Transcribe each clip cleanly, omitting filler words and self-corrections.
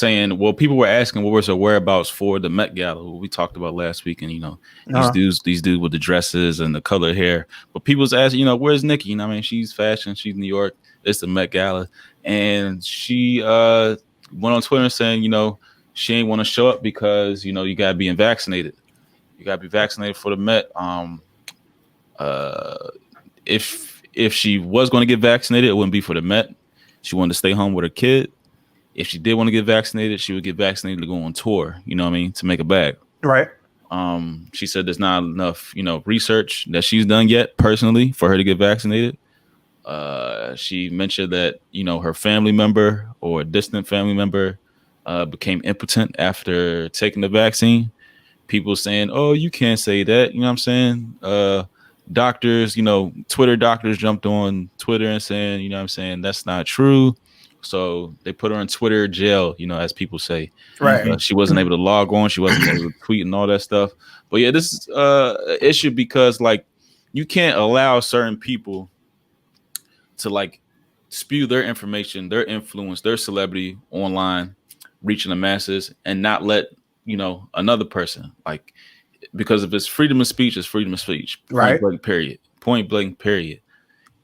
saying, well, people were asking what was her whereabouts for the Met Gala, what we talked about last week, and these dudes with the dresses and the colored hair. But people was asking, where's Nicki? I mean, she's fashion, she's New York, it's the Met Gala, and she went on Twitter saying, she ain't want to show up because you gotta be vaccinated. You gotta be vaccinated for the Met. If she was going to get vaccinated, it wouldn't be for the Met. She wanted to stay home with her kid. If she did want to get vaccinated, she would get vaccinated to go on tour. You know what I mean? To make a bag. Right. She said there's not enough, research that she's done yet personally for her to get vaccinated. She mentioned that, her family member or a distant family member became impotent after taking the vaccine. People saying, oh, you can't say that. You know what I'm saying? Doctors, Twitter doctors jumped on Twitter and saying, you know what I'm saying, that's not true. So they put her in Twitter jail, as people say. Right. She wasn't able to log on. She wasn't able to tweet and all that stuff. But yeah, this is an issue because you can't allow certain people to spew their information, their influence, their celebrity online, reaching the masses, and not let, another person because if it's freedom of speech, it's freedom of speech. Right. Point blank, period.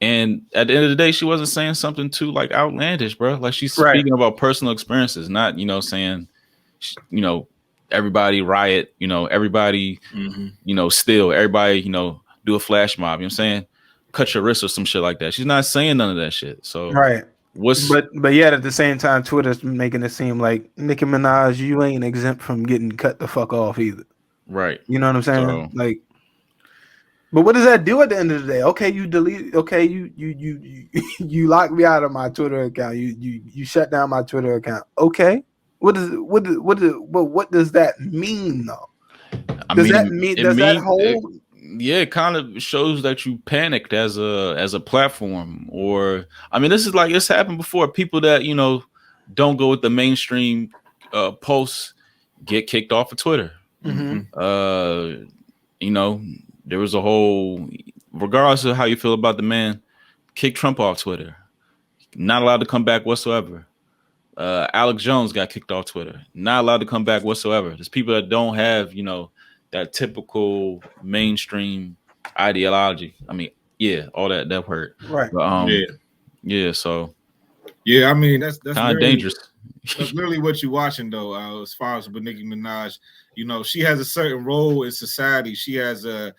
And at the end of the day, she wasn't saying something too outlandish, bro. She's speaking about personal experiences, not saying, everybody riot, everybody, steal, everybody, do a flash mob. You know what I'm saying? Cut your wrist or some shit like that. She's not saying none of that shit. So but yet at the same time, Twitter's making it seem like Nicki Minaj, you ain't exempt from getting cut the fuck off either. Right. You know what I'm saying? But what does that do at the end of the day? Okay, you delete. Okay, you lock me out of my Twitter account. You shut down my Twitter account. Okay, what does that mean though? It kind of shows that you panicked as a platform, or this is it's happened before. People that don't go with the mainstream posts get kicked off of Twitter. Mm-hmm. There was a whole, regardless of how you feel about the man, kick Trump off Twitter. Not allowed to come back whatsoever. Alex Jones got kicked off Twitter. Not allowed to come back whatsoever. There's people that don't have, that typical mainstream ideology. All that word. Right. But, yeah. So. Yeah, that's kind of dangerous. That's literally what you're watching, though. As far as with Nicki Minaj, she has a certain role in society. She has a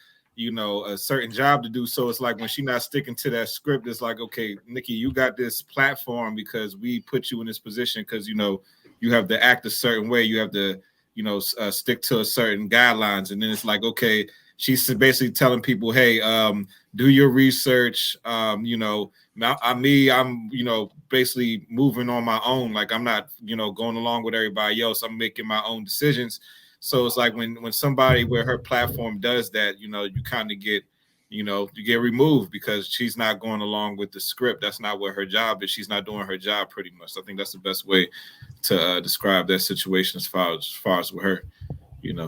certain job to do. So it's like when she's not sticking to that script, it's like, okay, Nicki, you got this platform because we put you in this position because you have to act a certain way. You have to stick to a certain guidelines, and then it's like, okay, she's basically telling people, hey, do your research. I'm basically moving on my own. I'm not, going along with everybody else. I'm making my own decisions. So it's like when somebody where her platform does that, you kind of get, you get removed because she's not going along with the script. That's not what her job is. She's not doing her job pretty much. I think that's the best way to describe that situation as far as with her.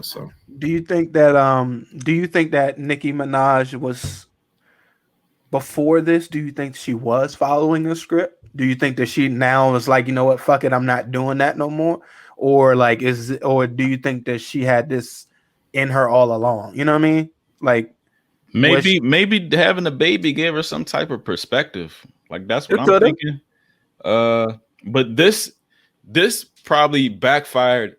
So do you think that Nicki Minaj was before this? Do you think she was following a script? Do you think that she now is like, you know what, fuck it, I'm not doing that no more? Or do you think that she had this in her all along? You know what I mean? Maybe having a baby gave her some type of perspective. That's what I'm thinking. But this probably backfired,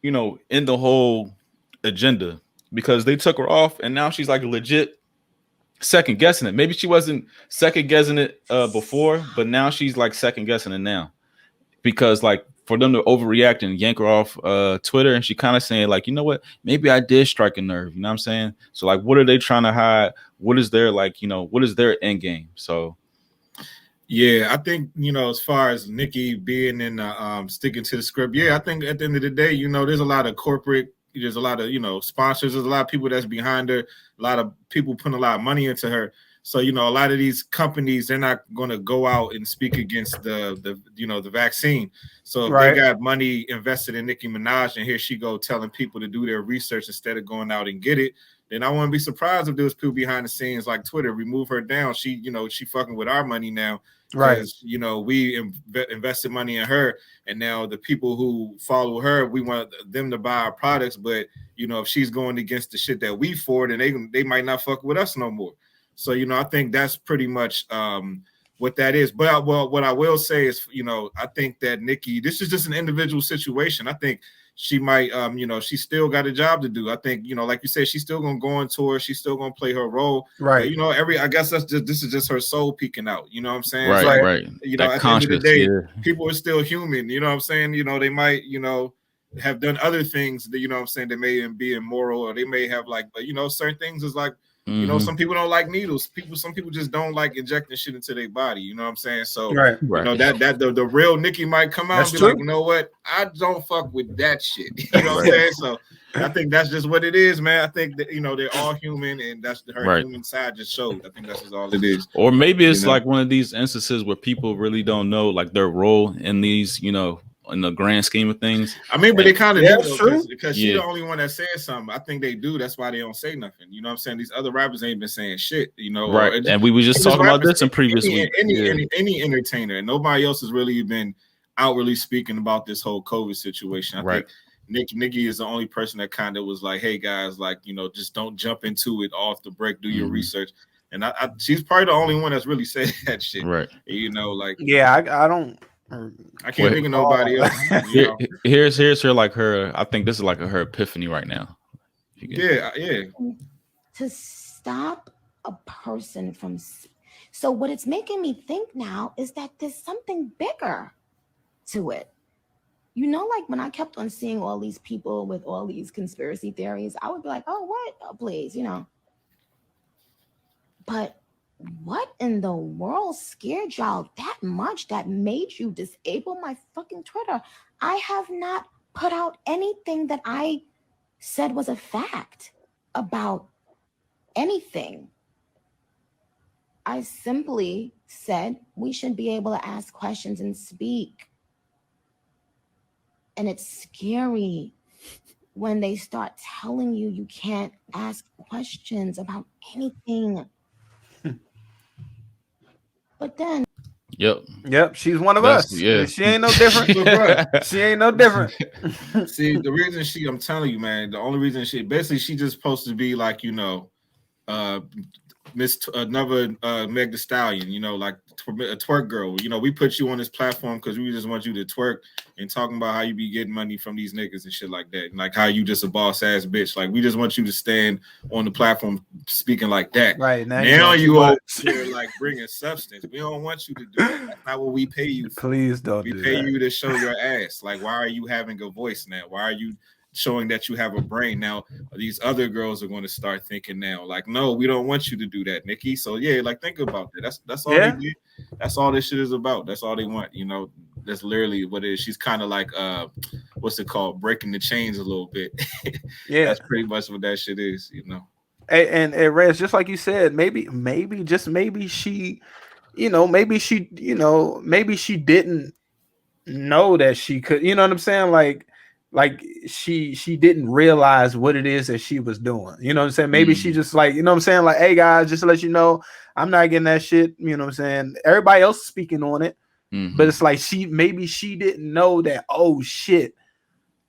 in the whole agenda because they took her off and now she's legit second guessing it. Maybe she wasn't second guessing it before, but now she's second guessing it now because for them to overreact and yank her off Twitter, and she kind of saying you know what, maybe I did strike a nerve. You know what I'm saying? So what are they trying to hide? What is their what is their end game? So yeah, I think as far as Nicki being in sticking to the script, I think at the end of the day, there's a lot of corporate. There's a lot of, sponsors. There's a lot of people that's behind her. A lot of people putting a lot of money into her. So, a lot of these companies, they're not going to go out and speak against the vaccine. So if they got money invested in Nicki Minaj and here she go telling people to do their research instead of going out and get it. then I wouldn't be surprised if there was people behind the scenes like Twitter remove her down. She fucking with our money now. Right. We invested money in her, and now the people who follow her, we want them to buy our products. But if she's going against the shit that we for, then they might not fuck with us no more. So I think that's pretty much what that is. But what I will say is, I think that Nicki, this is just an individual situation. I think she might, she still got a job to do. I think, like you said, she's still gonna go on tour. She's still gonna play her role. Right. But, I guess this is just her soul peeking out. You know what I'm saying? Right. Right. At the end of the day, people are still human. You know what I'm saying? They might, have done other things that, what I'm saying, they may be immoral, or they may have certain things is like, some people don't like needles. Some people just don't like injecting shit into their body. You know what I'm saying? So, right. That the real Nicki might come out and be like, you know what? I don't fuck with that shit. You know what I'm saying? So, I think that's just what it is, man. I think that, they're all human, and that's her human side just showed. I think that's just all it is. Or maybe it's like one of these instances where people really don't know like their role in these, in the grand scheme of things. I mean, but they kind of do because she's the only one that says something. I think they do. That's why they don't say nothing. You know what I'm saying? These other rappers ain't been saying shit, Right. And we were just talking about this in previous week. Any entertainer, and nobody else has really been outwardly speaking about this whole COVID situation. I think Nicki is the only person that kind of was like, hey guys, like, just don't jump into it off the break, do your research. And she's probably the only one that's really said that shit. Right. I don't. I can't think of nobody else. Here's her like her. I think this is like her epiphany right now. Yeah. To stop a person from. So what it's making me think now is that there's something bigger to it. Like when I kept on seeing all these people with all these conspiracy theories, I would be like, oh, what? Oh, please, But what in the world scared y'all that much that made you disable my fucking Twitter? I have not put out anything that I said was a fact about anything. I simply said we should be able to ask questions and speak. And it's scary when they start telling you you can't ask questions about anything. But then, yep, she's one of us. Yeah, she ain't no different. She ain't no different. See, the reason I'm telling you, man, the only reason she just supposed to be like, another Meg Thee Stallion, like a twerk girl. We put you on this platform because we just want you to twerk and talking about how you be getting money from these niggas and shit like that, and like how you just a boss ass bitch. Like we just want you to stand on the platform speaking like that. Right now you over here like bringing substance. We don't want you to do that. That's not what we pay you for. Please don't. We pay you to show your ass. Like why are you having a voice now? Why are you showing that you have a brain? Now these other girls are going to start thinking now like, no, we don't want you to do that, Nicki. So like think about that. That's all they did. That's all this shit is about. That's all they want. That's literally what it is. She's kind of like what's it called, breaking the chains a little bit. That's pretty much what that shit is. And Rez, just like you said, maybe she maybe she didn't know that she could, you know what I'm saying, like she didn't realize what it is that she was doing. You know what I'm saying? Maybe she just like, you know what I'm saying? Like, hey guys, just to let you know, I'm not getting that shit. You know what I'm saying? Everybody else is speaking on it. But it's like maybe she didn't know that, oh shit,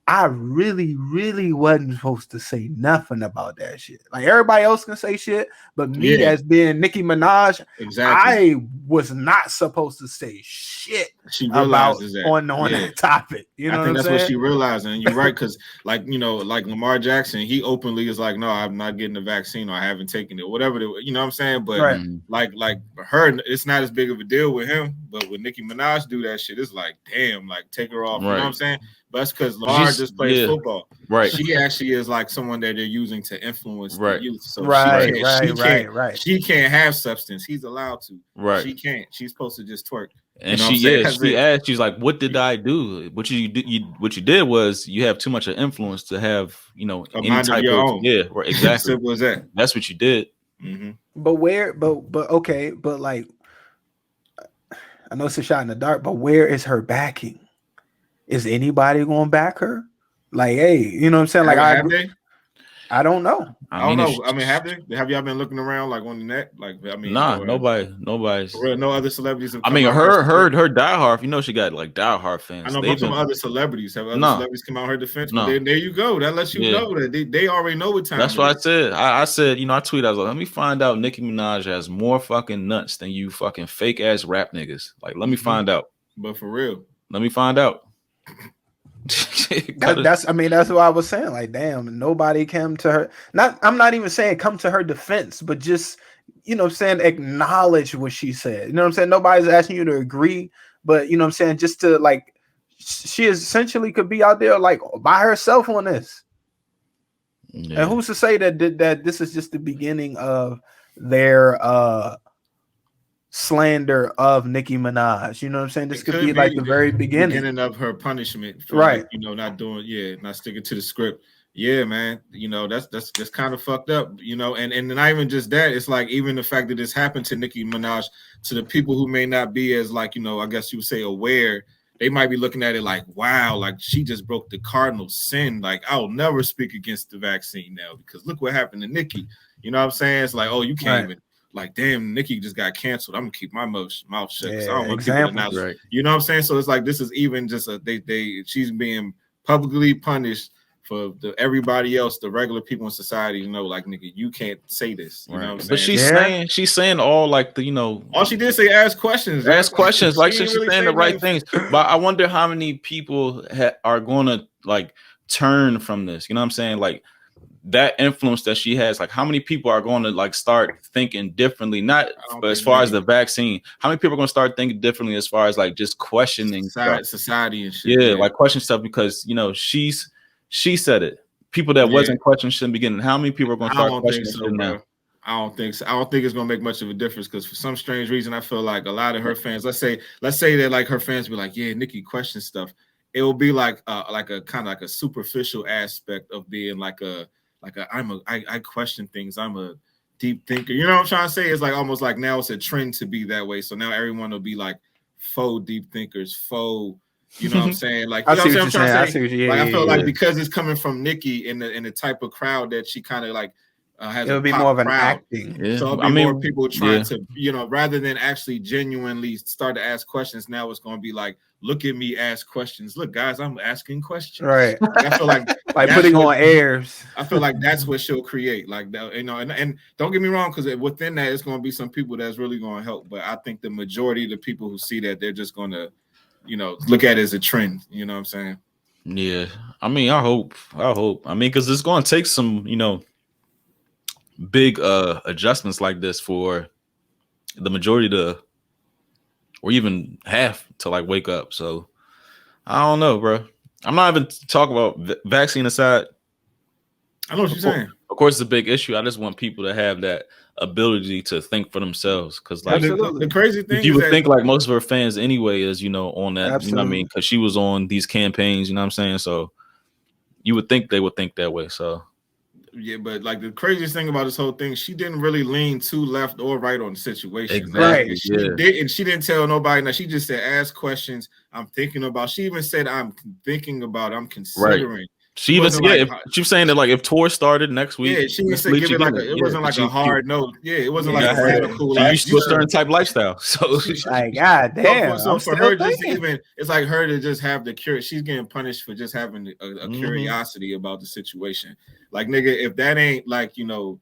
I really, really wasn't supposed to say nothing about that shit. Like everybody else can say shit, but me as being Nicki Minaj, I was not supposed to say shit. She realizes that on that topic. You know, I think that's what she realized, and you're right, because like like Lamar Jackson, he openly is like, no, I'm not getting the vaccine, or I haven't taken it, whatever. You know what I'm saying? But like her, it's not as big of a deal with him. But when Nicki Minaj do that shit, it's like, damn, like take her off. You know what I'm saying? But that's because Lamar just plays football. Right. She actually is like someone that they're using to influence the youth. So she can't have substance. He's allowed to. Right. She can't. She's supposed to just twerk. And she asked, she's like, what did I do? What you did was you have too much of influence to have, any type of own. Exactly. Simple as that. That's what you did. But okay, but like, I know it's a shot in the dark, but where is her backing? Is anybody going to back her? Like, hey, you know what I'm saying? Like, I don't know. I don't know. I mean, have y'all been looking around like on the net? Like, I mean, nah, nobody's. For real, no other celebrities have I come mean, out her diehard. You know, she got like diehard fans. I know, but some other celebrities have celebrities come out her defense. But then there you go. That lets you know that they already know what time. That's what I said. I said, you know, I tweeted, I was like, let me find out Nicki Minaj has more fucking nuts than you fucking fake ass rap niggas. Like, let me find out. But for real, let me find out. That's what I was saying. Like, damn, nobody came to her. I'm not even saying come to her defense, but just, you know what I'm saying, acknowledge what she said. You know what I'm saying? Nobody's asking you to agree, but you know what I'm saying, just to like, she essentially could be out there like by herself on this. Yeah. And who's to say that this is just the beginning of their slander of Nicki Minaj? You know what I'm saying? This could be like the very beginning of her punishment for, right? Like, you know, not sticking to the script. Yeah, man. You know, that's kind of fucked up. You know, and not even just that. It's like even the fact that this happened to Nicki Minaj, to the people who may not be as, like, you know, I guess you would say aware. They might be looking at it like, wow, like she just broke the cardinal sin. Like, I'll never speak against the vaccine now because look what happened to Nicki. You know what I'm saying? It's like, oh, you can't even, like, damn, Nicki just got canceled. I'm gonna keep my mouth shut because I don't want people to announce. Right. You know what I'm saying? So it's like this is even just she's being publicly punished for everybody else, the regular people in society, you know, like, nigga, you can't say this. You know what I'm saying? But she's saying all like the, you know, all she did say ask questions. Ask questions, like she's really saying the right things. But I wonder how many people are going to like turn from this. You know what I'm saying? Like that influence that she has, like how many people are going to like start thinking differently, not as far as the vaccine, how many people are going to start thinking differently as far as like just questioning society and shit. Yeah, like question stuff because, you know, she said it. People that wasn't questioning shit in the beginning. How many people are going to start questioning shit now? I don't think so. I don't think it's going to make much of a difference because for some strange reason, I feel like a lot of her fans, let's say that like her fans be like, yeah, Nicki questions stuff. It will be like a kind of like a superficial aspect of being I question things. I'm a deep thinker. You know what I'm trying to say? It's like almost like now it's a trend to be that way. So now everyone will be like faux deep thinkers, faux. You know what I'm saying? Like, you know what I'm trying to say? I feel like because it's coming from Nicki in the type of crowd that she kind of like has. It'll be more of an acting. Yeah. So it'll be more people trying to, you know, rather than actually genuinely start to ask questions. Now it's going to be like, look at me, ask questions. Look, guys, I'm asking questions. Right. I feel like putting on airs. I feel like that's what she'll create. Like that, you know, and don't get me wrong, because within that, it's going to be some people that's really going to help. But I think the majority of the people who see that, they're just going to, you know, look at it as a trend. You know what I'm saying? Yeah. I mean, I hope. I mean, because it's going to take some, you know, big adjustments like this for the majority to, or even half to like wake up. So I don't know, bro. I'm not even talking about vaccine aside. I know what you're saying. Of course, it's a big issue. I just want people to have that ability to think for themselves. Because like the crazy thing, you would think like most of her fans anyway is, you know, on that. Absolutely. You know what I mean? Because she was on these campaigns. You know what I'm saying? So you would think they would think that way. So yeah, but like the craziest thing about this whole thing, she didn't really lean too left or right on the situation. Exactly. Right. She didn't tell nobody. Now she just said, ask questions. I'm thinking about. She even said, I'm thinking about. I'm considering. Right. She even she was saying that like if tour started next week, yeah, she didn't say give it like it wasn't like a hard no. Yeah, it wasn't like a radical. She used to a certain type lifestyle. So like, God damn. So for her, just even it's like her to just have the cure. She's getting punished for just having a curiosity about the situation. Like, nigga, if that ain't like, you know,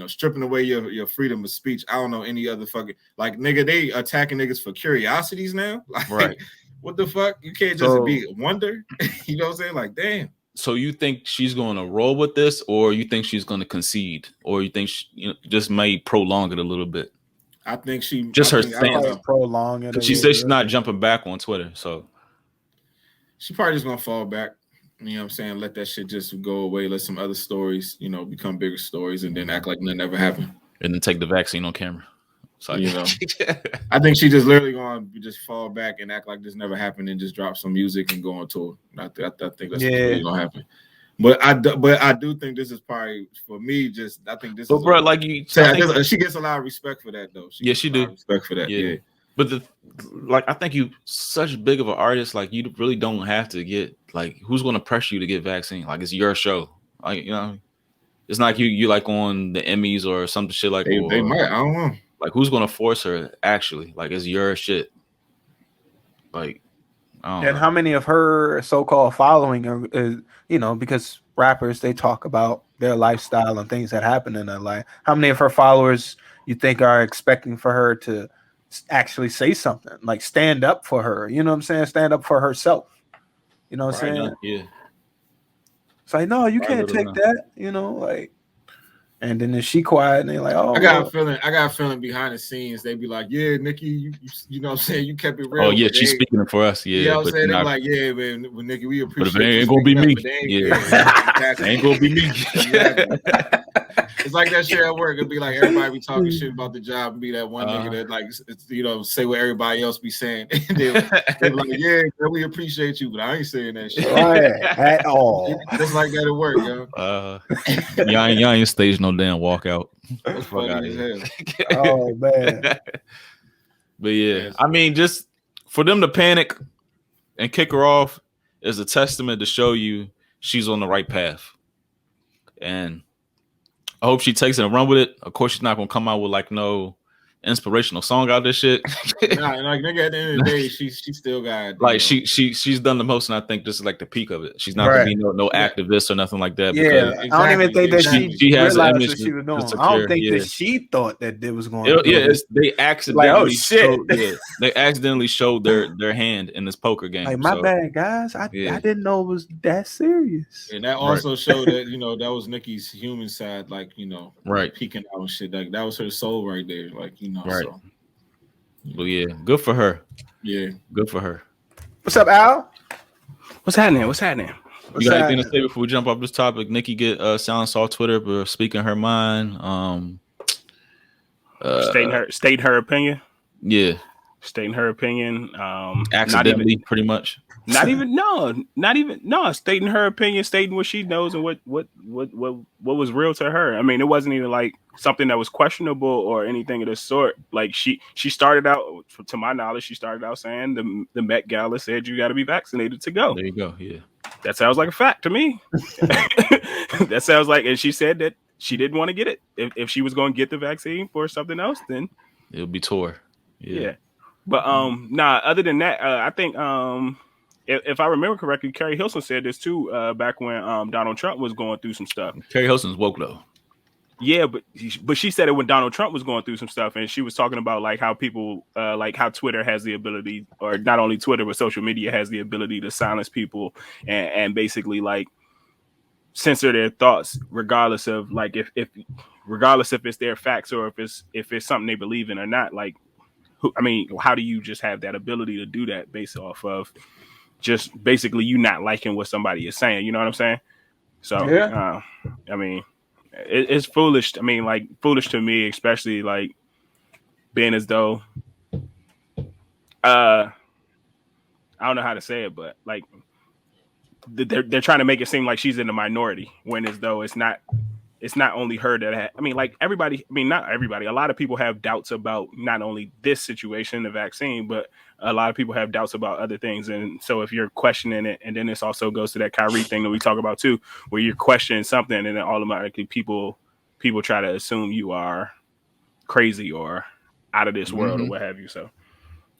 stripping away your freedom of speech, I don't know any other fucking like, nigga, they attacking niggas for curiosities now. Like, right. What the fuck? You can't just be wonder. You know what I'm saying? Like, damn. So you think she's going to roll with this, or you think she's going to concede, or you think she, just may prolong it a little bit? I think she just her stance prolong it. She said she's not jumping back on Twitter, so she probably just gonna fall back. You know what I'm saying? Let that shit just go away. Let some other stories, you know, become bigger stories, and then act like nothing ever happened. And then take the vaccine on camera. So you know, I think she just literally going to just fall back and act like this never happened and just drop some music and go on tour. I think that's really going to happen. But I do think this is probably for me. Just I think this. But bro, like you said, she gets a lot of respect for that though. She do respect for that. Yeah. But I think you such big of an artist. Like you really don't have to get like who's going to pressure you to get vaccine. Like it's your show. Like you know. It's not like you like on the Emmys or some shit like they might. I don't know. Like, who's gonna force her? Actually, like, it's your shit. Like, I don't know. How many of her so-called following are, because rappers, they talk about their lifestyle and things that happen in their life. How many of her followers you think are expecting for her to actually say something, like stand up for her? You know what I'm saying? Stand up for herself. You know what I'm saying? Yeah. It's like, no, you can't take that. Like. And then she quiet, and they're like, "Oh, I got a feeling behind the scenes they be like, yeah, Nicki, you know what I'm saying, you kept it real." Oh yeah, she's speaking for us. Yeah, you know what I'm saying. They're like, yeah, man, well, Nicki, we appreciate. But it ain't gonna be me. It ain't gonna be me. It's like that shit at work. It'd be like everybody be talking shit about the job and be that one nigga that like, say what everybody else be saying. They're like, yeah, we appreciate you, but I ain't saying that shit at all. Just like that at work, yo. Y'all ain't staged no damn walkout. That's funny as hell. Oh man. But yeah, I mean, just for them to panic and kick her off is a testament to show you she's on the right path. And I hope she takes it and run with it. Of course, she's not gonna come out with like no inspirational song out this shit. Nah, like nigga, at the end of the day, she still got like she's done the most, and I think this is like the peak of it. She's not gonna be no activist or nothing like that. Yeah, because I don't even think that she has an realized image what she was doing. to I don't think care. that she thought that it was going. They accidentally like, oh shit, they accidentally showed their hand in this poker game. Like, my bad, guys. I didn't know it was that serious. And that also showed that that was Nicki's human side, like right, peeking out and shit. Like that was her soul right there, like right. So. But yeah, good for her. Yeah, good for her. What's up, Al? What's happening? You got anything to say before we jump off this topic? Nicki get silenced off Twitter for speaking her mind. Stating her opinion. Yeah, stating her opinion. Accidentally, pretty much. Stating her opinion, stating what she knows and what was real to her. I mean, it wasn't even like something that was questionable or anything of the sort. Like she started out, to my knowledge, she started out saying the Met Gala said you got to be vaccinated to go. There you go. Yeah, that sounds like a fact to me. That sounds like, and she said that she didn't want to get it. If she was going to get the vaccine for something else, then it'll be tour. Yeah. But other than that, I think if I remember correctly, Carrie Hilson said this too back when Donald Trump was going through some stuff. Carrie Hilson's woke though. Yeah, but she said it when Donald Trump was going through some stuff, and she was talking about like how people like how Twitter has the ability, or not only Twitter but social media has the ability to silence people and basically like censor their thoughts, regardless of like if it's their facts or if it's something they believe in or not. Like, I mean, how do you just have that ability to do that based off of just basically you not liking what somebody is saying? You know what I'm saying? So, yeah. I mean, it's foolish. I mean, like foolish to me, especially like being as though, I don't know how to say it, but like they're trying to make it seem like she's in the minority when as though it's not only her that I mean, like everybody, I mean, not everybody, a lot of people have doubts about not only this situation, the vaccine, but a lot of people have doubts about other things. And so if you're questioning it, and then this also goes to that Kyrie thing that we talk about too, where you're questioning something and then automatically people try to assume you are crazy or out of this world or what have you. So,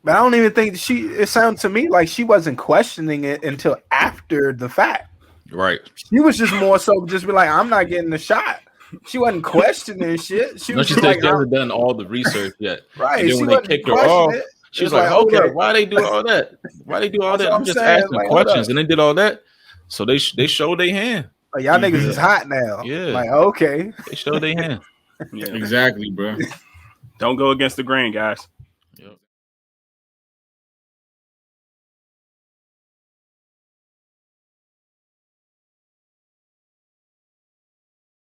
but I don't even think it sounds to me like she wasn't questioning it until after the fact. Right. She was just more so just be like, I'm not getting the shot. She wasn't questioning shit. She was she like, hasn't done all the research yet. Right. And then when they kicked her off, she was like, okay, why they do all that? Why they do all that? I'm just asking like, questions. And they did all that. So they showed their hand. Like, y'all niggas is hot now. Yeah. Like, okay. They showed their hand. Yeah. Exactly, bro. Don't go against the grain, guys.